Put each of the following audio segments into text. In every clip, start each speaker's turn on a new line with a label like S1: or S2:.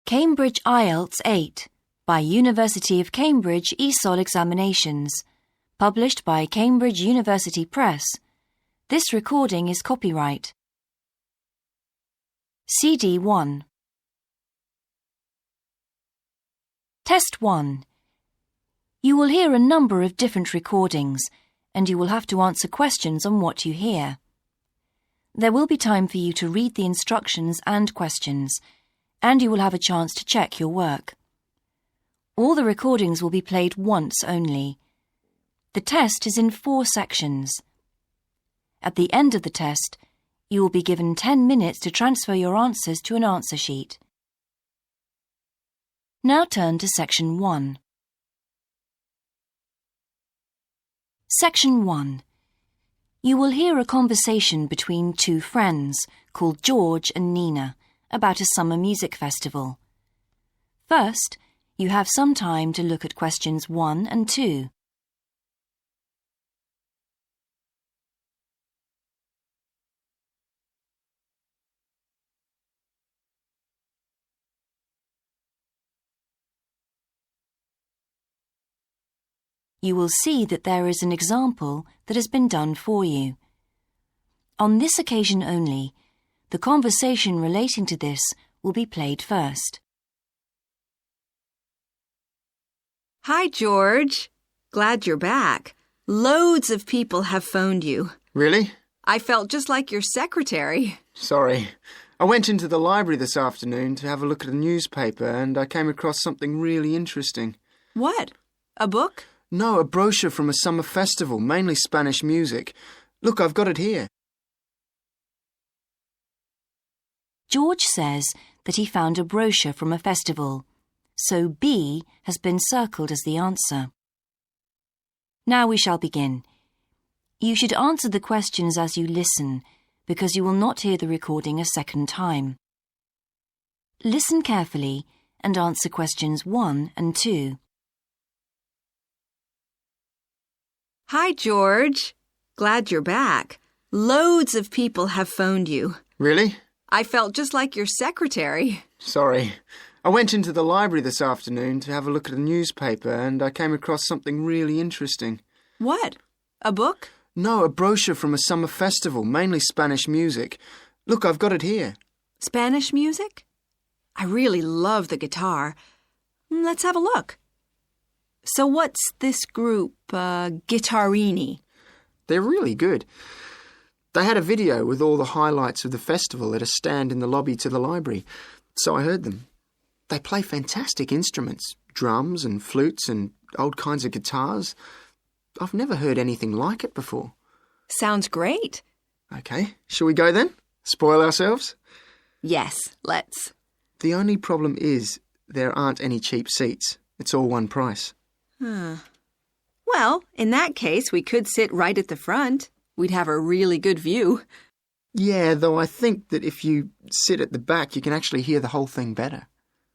S1: Cambridge IELTS 8 by University of Cambridge ESOL Examinations, published by Cambridge University Press. This recording is copyright. CD 1. Test 1. You will hear a number of different recordings, and you will have to answer questions on what you hear. There will be time for you to read the instructions and questions, and you will have a chance to check your work. All the recordings will be played once only. The test is in 4 sections. At the end of the test, you will be given 10 minutes to transfer your answers to an answer sheet. Now turn to Section 1. Section 1. You will hear a conversation between 2 friends called George and Nina about a summer music festival. First, you have some time to look at questions 1 and 2. You will see that there is an example that has been done for you. On this occasion only, the conversation relating to this will be played first.
S2: Hi, George. Glad you're back. Loads of people have phoned you.
S3: Really?
S2: I felt just like your secretary.
S3: Sorry. I went into the library this afternoon to have a look at a newspaper and I came across something really interesting.
S2: What? A book?
S3: No, a brochure from a summer festival, mainly Spanish music. Look, I've got it here.
S1: George says that he found a brochure from a festival, so B has been circled as the answer. Now we shall begin. You should answer the questions as you listen, because you will not hear the recording a second time. Listen carefully and answer questions 1 and 2.
S2: Hi, George. Glad you're back. Loads of people have phoned you.
S3: Really?
S2: I felt just like your secretary.
S3: Sorry. I went into the library this afternoon to have a look at a newspaper and I came across something really interesting.
S2: What? A book?
S3: No, a brochure from a summer festival, mainly Spanish music. Look, I've got it here.
S2: Spanish music? I really love the guitar. Let's have a look. So what's this group, Guittarini?
S3: They're really good. They had a video with all the highlights of the festival at a stand in the lobby to the library, so I heard them. They play fantastic instruments, drums and flutes and old kinds of guitars. I've never heard anything like it before.
S2: Sounds great.
S3: OK, shall we go then? Spoil ourselves?
S2: Yes, let's.
S3: The only problem is there aren't any cheap seats. It's all one price.
S2: Well, in that case, we could sit right at the front. We'd have a really good view.
S3: Yeah, though I think that if you sit at the back, you can actually hear the whole thing better.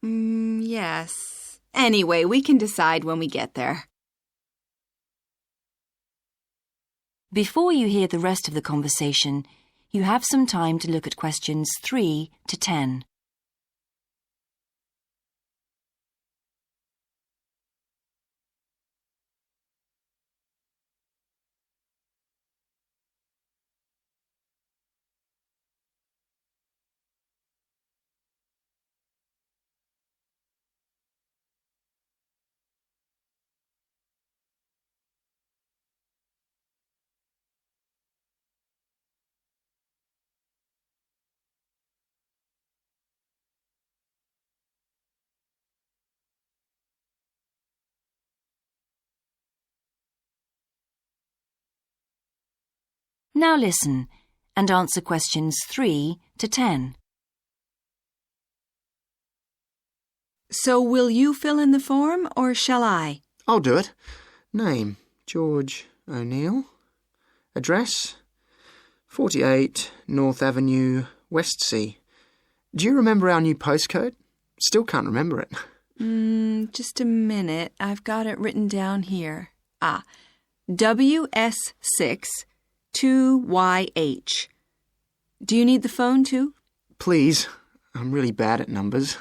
S2: Yes. Anyway, we can decide when we get there.
S1: Before you hear the rest of the conversation, you have some time to look at questions 3 to 10. Now listen and answer questions 3 to 10.
S2: So will you fill in the form or shall I?
S3: I'll do it. Name, George O'Neill. Address, 48 North Avenue, Westsea. Do you remember our new postcode? Still can't remember it.
S2: Just a minute. I've got it written down here. WS6 2YH. Do you need the phone too?
S3: Please. I'm really bad at numbers.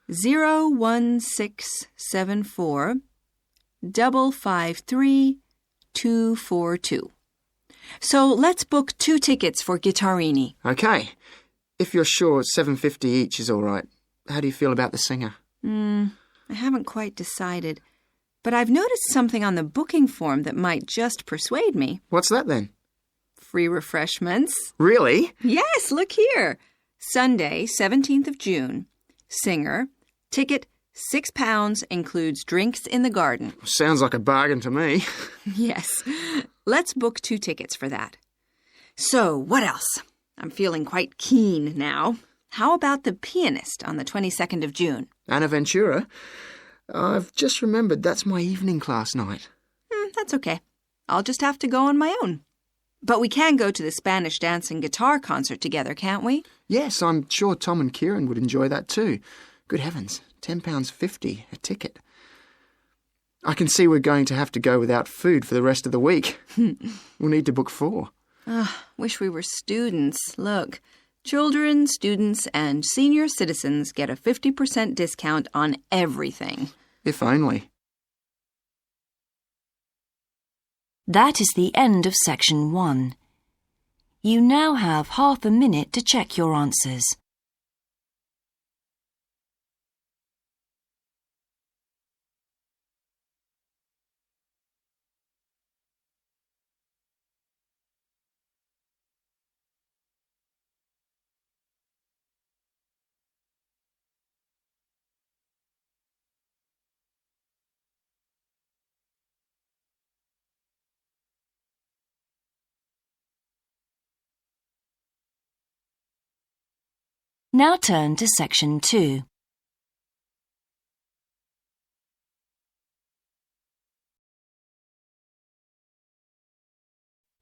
S2: 01674 553 242. So let's book 2 tickets for Guittarini.
S3: Okay. If you're sure $7.50 each is all right, how do you feel about the singer?
S2: I haven't quite decided, but I've noticed something on the booking form that might just persuade me.
S3: What's that then?
S2: Free refreshments.
S3: Really?
S2: Yes, look here. Sunday, 17th of June. Singer. Ticket, £6, includes drinks in the garden.
S3: Sounds like a bargain to me.
S2: Yes. Let's book 2 tickets for that. So, what else? I'm feeling quite keen now. How about the pianist on the 22nd of June?
S3: Anna Ventura? I've just remembered that's my evening class night.
S2: That's okay. I'll just have to go on my own. But we can go to the Spanish dance and guitar concert together, can't we?
S3: Yes, I'm sure Tom and Kieran would enjoy that too. Good heavens, £10.50 a ticket. I can see we're going to have to go without food for the rest of the week. We'll need to book 4.
S2: Wish we were students. Look, children, students, and senior citizens get a 50% discount on everything.
S3: If only.
S1: That is the end of section 1. You now have half a minute to check your answers. Now turn to section 2.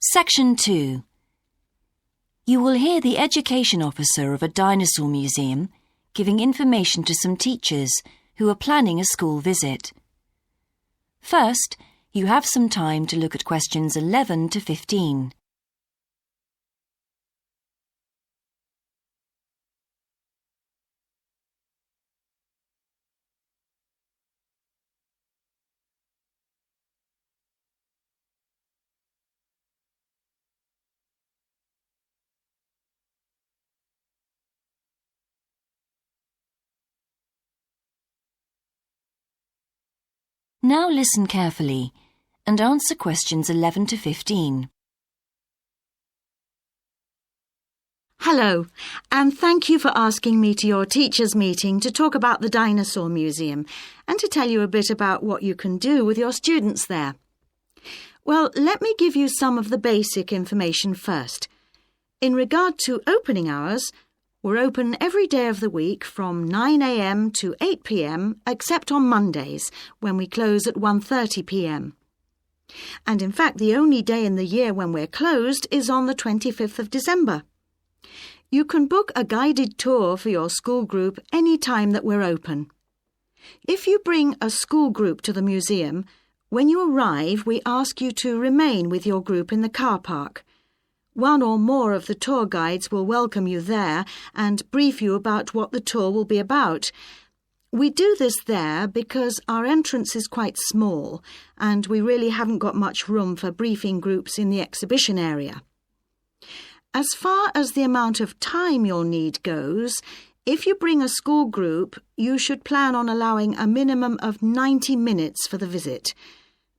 S1: Section 2. You will hear the education officer of a dinosaur museum giving information to some teachers who are planning a school visit. First, you have some time to look at questions 11 to 15. Now listen carefully and answer questions 11 to 15.
S4: Hello, and thank you for asking me to your teachers' meeting to talk about the Dinosaur Museum and to tell you a bit about what you can do with your students there. Well, let me give you some of the basic information first. In regard to opening hours, we're open every day of the week from 9 a.m. to 8 p.m. except on Mondays, when we close at 1:30 p.m. And in fact, the only day in the year when we're closed is on the 25th of December. You can book a guided tour for your school group any time that we're open. If you bring a school group to the museum, when you arrive, we ask you to remain with your group in the car park. One or more of the tour guides will welcome you there and brief you about what the tour will be about. We do this there because our entrance is quite small and we really haven't got much room for briefing groups in the exhibition area. As far as the amount of time you'll need goes, if you bring a school group, you should plan on allowing a minimum of 90 minutes for the visit.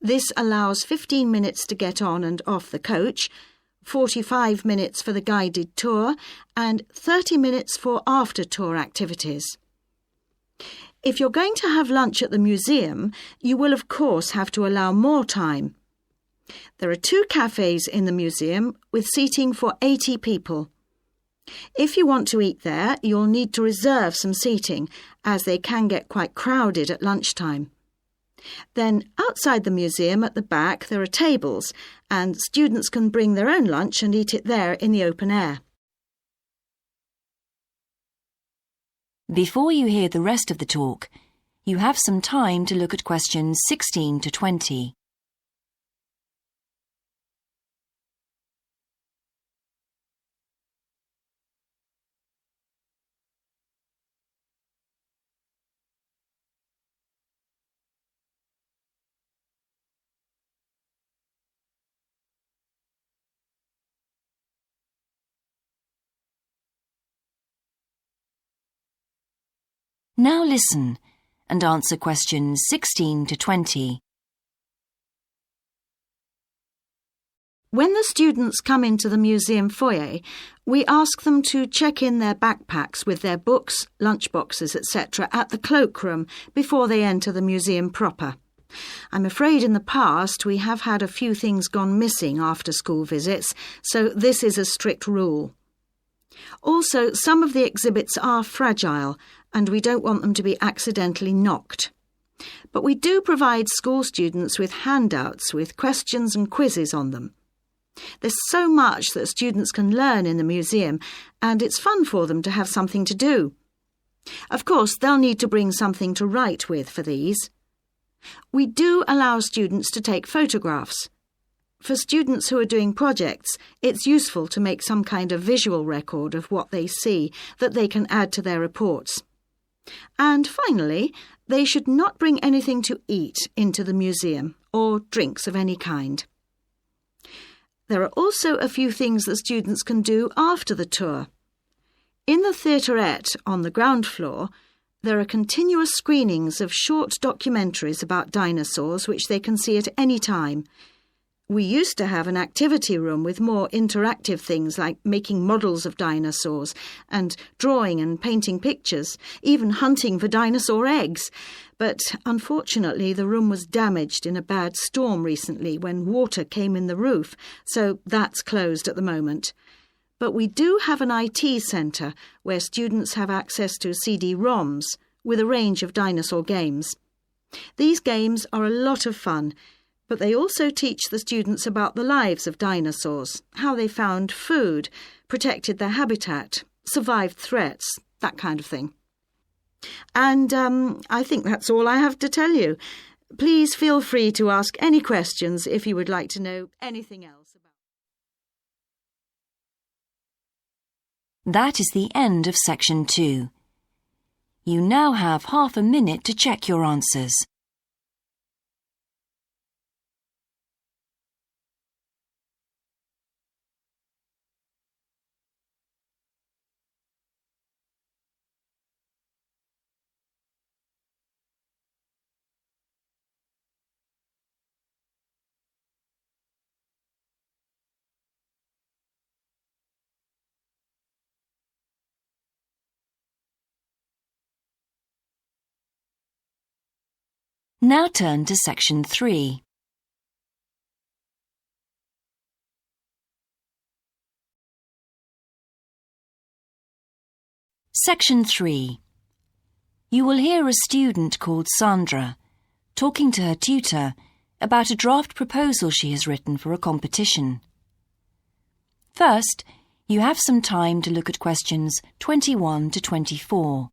S4: This allows 15 minutes to get on and off the coach, 45 minutes for the guided tour, and 30 minutes for after-tour activities. If you're going to have lunch at the museum, you will of course have to allow more time. There are 2 cafes in the museum with seating for 80 people. If you want to eat there, you'll need to reserve some seating, as they can get quite crowded at lunchtime. Then, outside the museum at the back, there are tables, and students can bring their own lunch and eat it there in the open air.
S1: Before you hear the rest of the talk, you have some time to look at questions 16 to 20. Now listen and answer questions 16 to 20.
S4: When the students come into the museum foyer, we ask them to check in their backpacks with their books, lunchboxes, etc. at the cloakroom before they enter the museum proper. I'm afraid in the past we have had a few things gone missing after school visits, so this is a strict rule. Also, some of the exhibits are fragile and we don't want them to be accidentally knocked. But we do provide school students with handouts with questions and quizzes on them. There's so much that students can learn in the museum, and it's fun for them to have something to do. Of course, they'll need to bring something to write with for these. We do allow students to take photographs. For students who are doing projects, it's useful to make some kind of visual record of what they see that they can add to their reports. And finally, they should not bring anything to eat into the museum or drinks of any kind. There are also a few things that students can do after the tour. In the theaterette on the ground floor, there are continuous screenings of short documentaries about dinosaurs which they can see at any time. We used to have an activity room with more interactive things like making models of dinosaurs and drawing and painting pictures, even hunting for dinosaur eggs. But unfortunately, the room was damaged in a bad storm recently when water came in the roof, so that's closed at the moment. But we do have an IT centre where students have access to CD-ROMs with a range of dinosaur games. These games are a lot of fun, but they also teach the students about the lives of dinosaurs, how they found food, protected their habitat, survived threats, that kind of thing. And I think that's all I have to tell you. Please feel free to ask any questions if you would like to know anything else about.
S1: That is the end of section 2. You now have half a minute to check your answers. Now turn to section 3. Section 3. You will hear a student called Sandra talking to her tutor about a draft proposal she has written for a competition. First, you have some time to look at questions 21 to 24.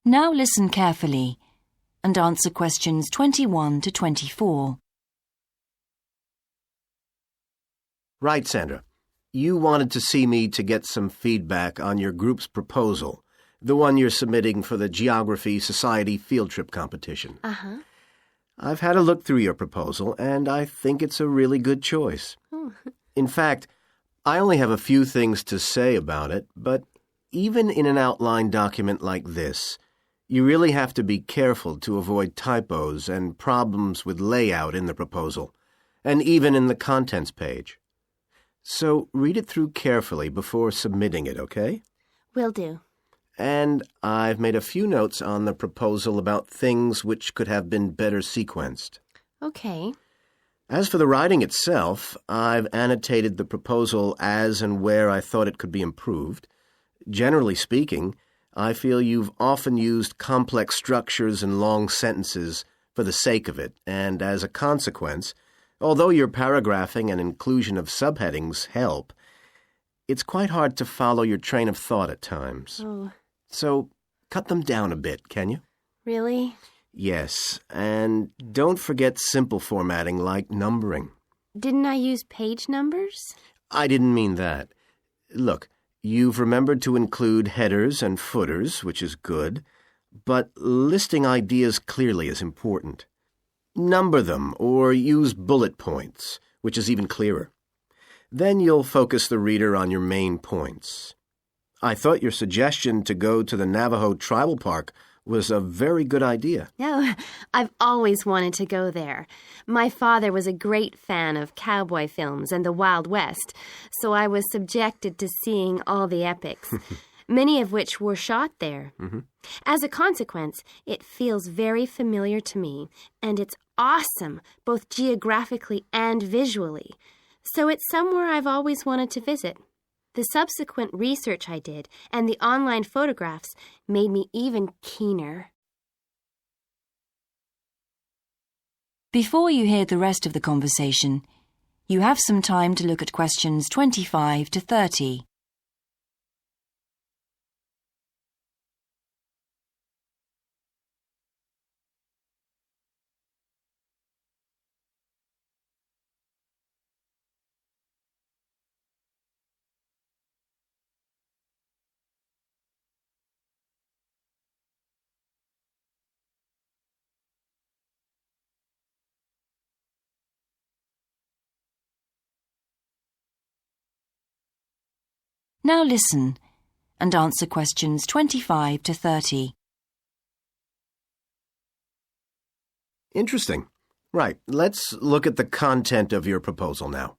S1: Now listen carefully and answer questions 21 to 24.
S5: Right, Sandra. You wanted to see me to get some feedback on your group's proposal, the one you're submitting for the Geography Society field trip competition.
S6: Uh-huh.
S5: I've had a look through your proposal, and I think it's a really good choice. In fact, I only have a few things to say about it, but even in an outline document like this, you really have to be careful to avoid typos and problems with layout in the proposal, and even in the contents page. So read it through carefully before submitting it, okay?
S6: Will do.
S5: And I've made a few notes on the proposal about things which could have been better sequenced.
S6: Okay.
S5: As for the writing itself, I've annotated the proposal as and where I thought it could be improved. Generally speaking, I feel you've often used complex structures and long sentences for the sake of it, and as a consequence, although your paragraphing and inclusion of subheadings help, it's quite hard to follow your train of thought at times.
S6: Oh.
S5: So cut them down a bit, can you?
S6: Really?
S5: Yes, and don't forget simple formatting like numbering.
S6: Didn't I use page numbers?
S5: I didn't mean that. Look, you've remembered to include headers and footers, which is good, but listing ideas clearly is important. Number them or use bullet points, which is even clearer. Then you'll focus the reader on your main points. I thought your suggestion to go to the Navajo Tribal Park was a very good idea.
S6: No, I've always wanted to go there. My father was a great fan of cowboy films and the Wild West, so I was subjected to seeing all the epics, many of which were shot there. As a consequence, it feels very familiar to me, and it's awesome, both geographically and visually. So it's somewhere I've always wanted to visit. The subsequent research I did and the online photographs made me even keener.
S1: Before you hear the rest of the conversation, you have some time to look at questions 25 to 30. Now listen and answer questions 25 to 30.
S5: Interesting. Right, let's look at the content of your proposal now.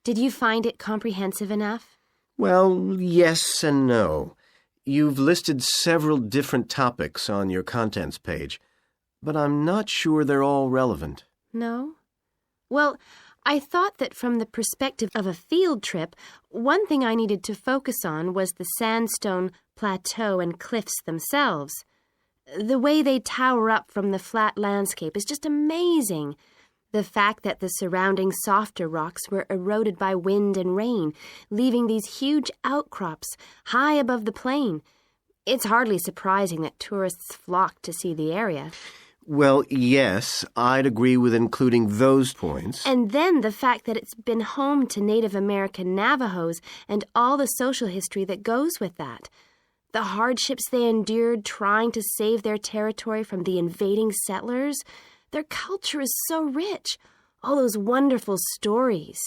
S6: Did you find it comprehensive enough?
S5: Well, yes and no. You've listed several different topics on your contents page, but I'm not sure they're all relevant.
S6: No? Well, I thought that from the perspective of a field trip, one thing I needed to focus on was the sandstone plateau and cliffs themselves. The way they tower up from the flat landscape is just amazing. The fact that the surrounding softer rocks were eroded by wind and rain, leaving these huge outcrops high above the plain. It's hardly surprising that tourists flock to see the area.
S5: Well, yes, I'd agree with including those points.
S6: And then the fact that it's been home to Native American Navajos and all the social history that goes with that. The hardships they endured trying to save their territory from the invading settlers. Their culture is so rich. All those wonderful stories.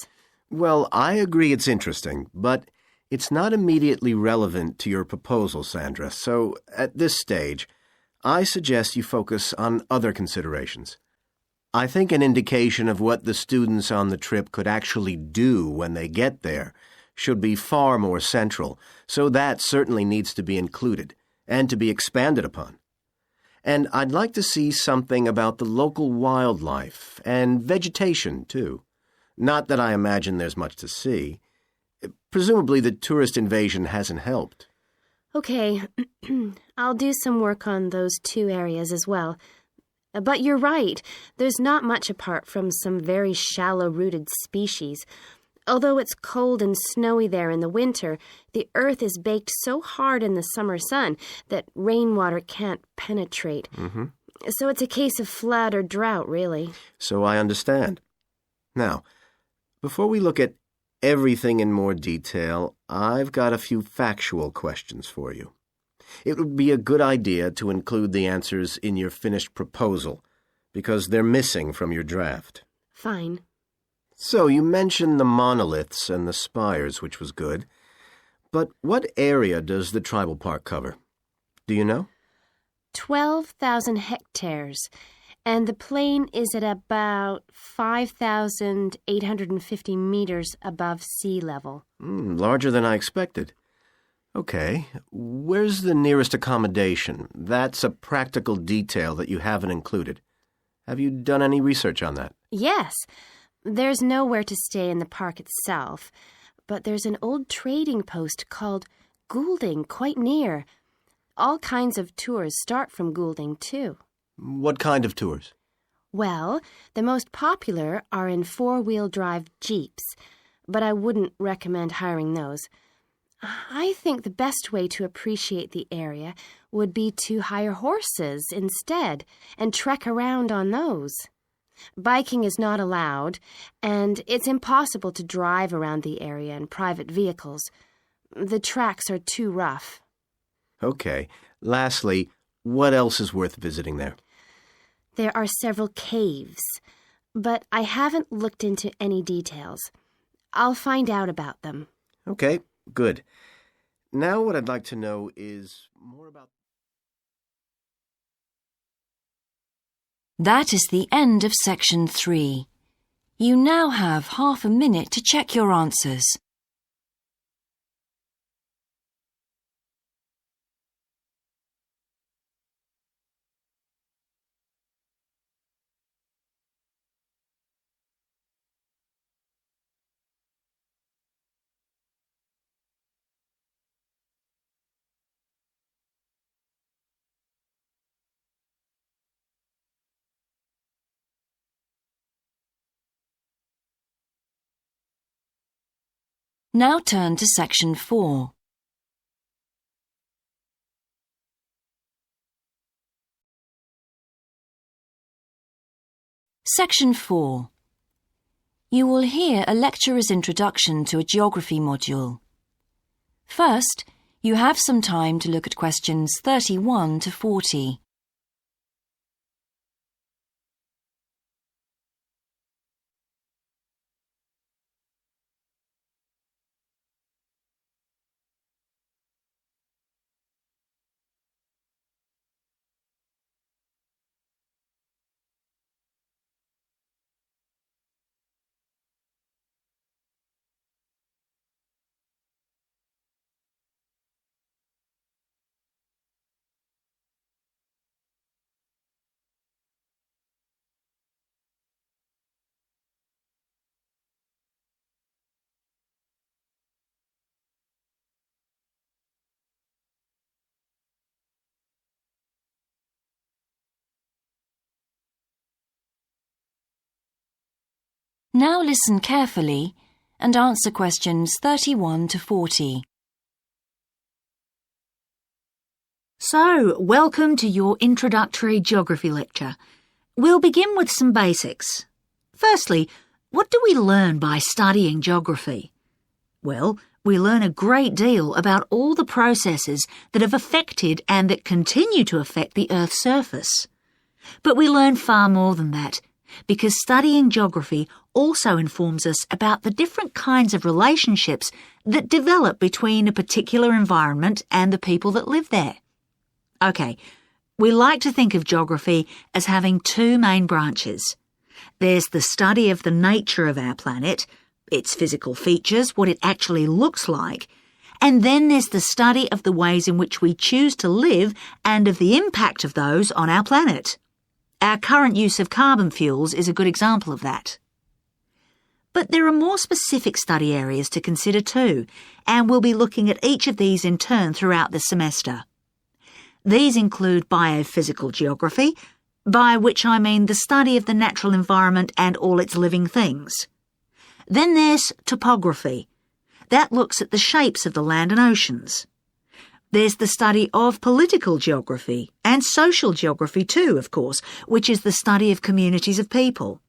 S5: Well, I agree it's interesting, but it's not immediately relevant to your proposal, Sandra. So, at this stage, I suggest you focus on other considerations. I think an indication of what the students on the trip could actually do when they get there should be far more central, so that certainly needs to be included and to be expanded upon. And I'd like to see something about the local wildlife and vegetation, too. Not that I imagine there's much to see. Presumably the tourist invasion hasn't helped.
S6: Okay, I'll do some work on those two areas as well. But you're right, there's not much apart from some very shallow-rooted species. Although it's cold and snowy there in the winter, the earth is baked so hard in the summer sun that rainwater can't penetrate. So it's a case of flood or drought, really.
S5: So I understand. Now, before we look at everything in more detail, I've got a few factual questions for you. It would be a good idea to include the answers in your finished proposal, because they're missing from your draft.
S6: Fine.
S5: So you mentioned the monoliths and the spires, which was good. But what area does the tribal park cover? Do you know?
S6: 12,000 hectares, and the plain is at about 5,850 meters above sea level.
S5: Larger than I expected. Okay, where's the nearest accommodation? That's a practical detail that you haven't included. Have you done any research on that?
S6: Yes, there's nowhere to stay in the park itself, but there's an old trading post called Goulding quite near. All kinds of tours start from Goulding, too.
S5: What kind of tours?
S6: Well, the most popular are in four-wheel drive Jeeps, but I wouldn't recommend hiring those. I think the best way to appreciate the area would be to hire horses instead and trek around on those. Biking is not allowed, and it's impossible to drive around the area in private vehicles. The tracks are too rough.
S5: Okay. Lastly, what else is worth visiting there?
S6: There are several caves, but I haven't looked into any details. I'll find out about them.
S5: Okay, good. Now what I'd like to know is more about...
S1: That is the end of section 3. You now have half a minute to check your answers. Now turn to section 4. Section 4. You will hear a lecturer's introduction to a geography module. First, you have some time to look at questions 31 to 40. Now listen carefully and answer questions 31 to 40.
S7: So, welcome to your introductory geography lecture. We'll begin with some basics. Firstly, what do we learn by studying geography? Well, we learn a great deal about all the processes that have affected and that continue to affect the Earth's surface. But we learn far more than that, because studying geography also informs us about the different kinds of relationships that develop between a particular environment and the people that live there. Okay, we like to think of geography as having two main branches. There's the study of the nature of our planet, its physical features, what it actually looks like, and then there's the study of the ways in which we choose to live and of the impact of those on our planet. Our current use of carbon fuels is a good example of that. But there are more specific study areas to consider too, and we'll be looking at each of these in turn throughout the semester. These include biophysical geography, by which I mean the study of the natural environment and all its living things. Then there's topography. That looks at the shapes of the land and oceans. There's the study of political geography and social geography too, of course, which is the study of communities of people.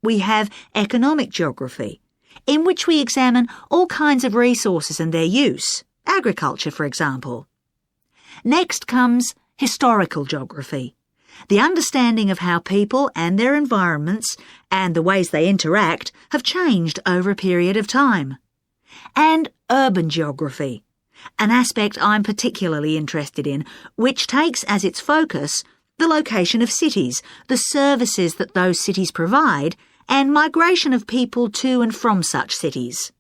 S7: We have economic geography, in which we examine all kinds of resources and their use, agriculture, for example. Next comes historical geography, the understanding of how people and their environments and the ways they interact have changed over a period of time. And urban geography, an aspect I'm particularly interested in, which takes as its focus the location of cities, the services that those cities provide, and migration of people to and from such cities.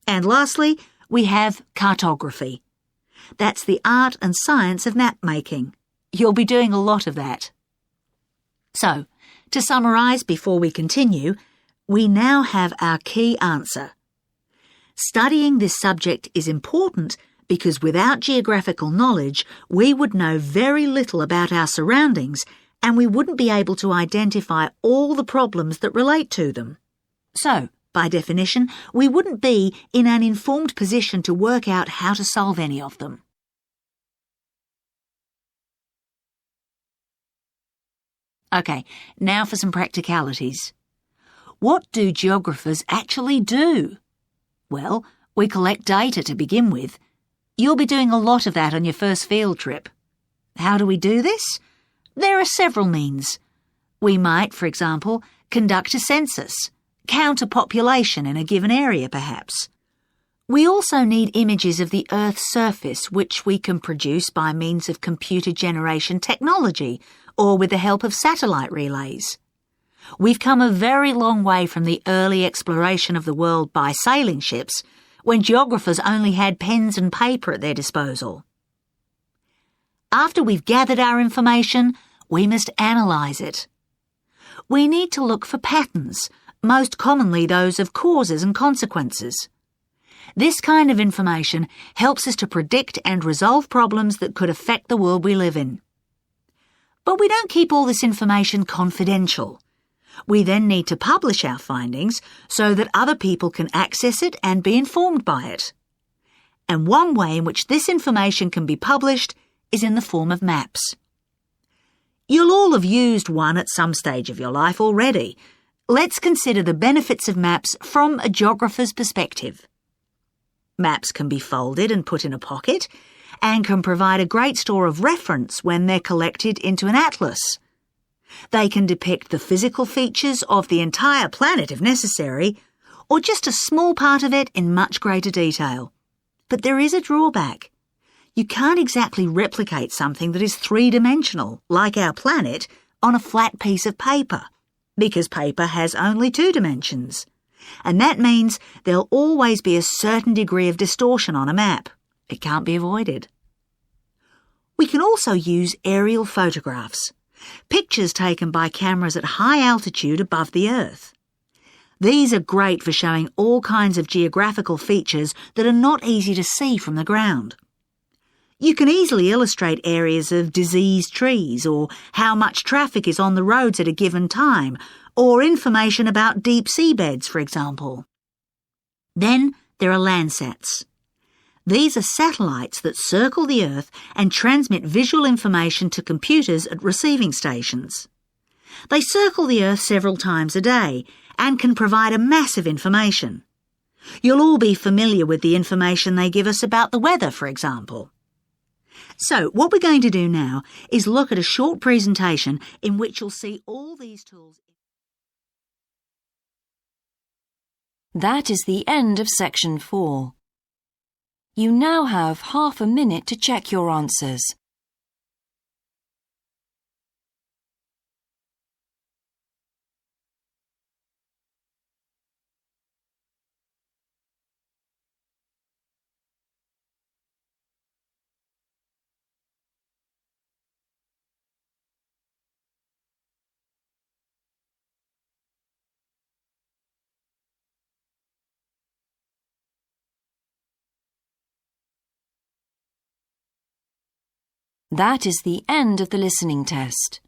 S7: And lastly, we have cartography. That's the art and science of map making. You'll be doing a lot of that. So, to summarise before we continue, we now have our key answer. Studying this subject is important because without geographical knowledge, we would know very little about our surroundings and we wouldn't be able to identify all the problems that relate to them. So, by definition, we wouldn't be in an informed position to work out how to solve any of them. OK, now for some practicalities. What do geographers actually do? Well, we collect data to begin with. You'll be doing a lot of that on your first field trip. How do we do this? There are several means. We might, for example, conduct a census, count a population in a given area perhaps. We also need images of the Earth's surface which we can produce by means of computer generation technology or with the help of satellite relays. We've come a very long way from the early exploration of the world by sailing ships when geographers only had pens and paper at their disposal. After we've gathered our information, we must analyse it. We need to look for patterns, most commonly those of causes and consequences. This kind of information helps us to predict and resolve problems that could affect the world we live in. But we don't keep all this information confidential. We then need to publish our findings so that other people can access it and be informed by it. And one way in which this information can be published is in the form of maps. You'll all have used one at some stage of your life already. Let's consider the benefits of maps from a geographer's perspective. Maps can be folded and put in a pocket and can provide a great store of reference when they're collected into an atlas. They can depict the physical features of the entire planet if necessary, or just a small part of it in much greater detail. But there is a drawback. You can't exactly replicate something that is three-dimensional, like our planet, on a flat piece of paper, because paper has only 2 dimensions. And that means there'll always be a certain degree of distortion on a map. It can't be avoided. We can also use aerial photographs, pictures taken by cameras at high altitude above the Earth. These are great for showing all kinds of geographical features that are not easy to see from the ground. You can easily illustrate areas of diseased trees or how much traffic is on the roads at a given time, or information about deep seabeds, for example. Then there are Landsats. These are satellites that circle the Earth and transmit visual information to computers at receiving stations. They circle the Earth several times a day and can provide a massive information. You'll all be familiar with the information they give us about the weather, for example. So what we're going to do now is look at a short presentation in which you'll see all these tools.
S1: That is the end of section 4. You now have half a minute to check your answers. That is the end of the listening test.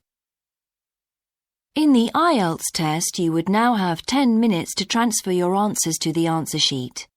S1: In the IELTS test, you would now have 10 minutes to transfer your answers to the answer sheet.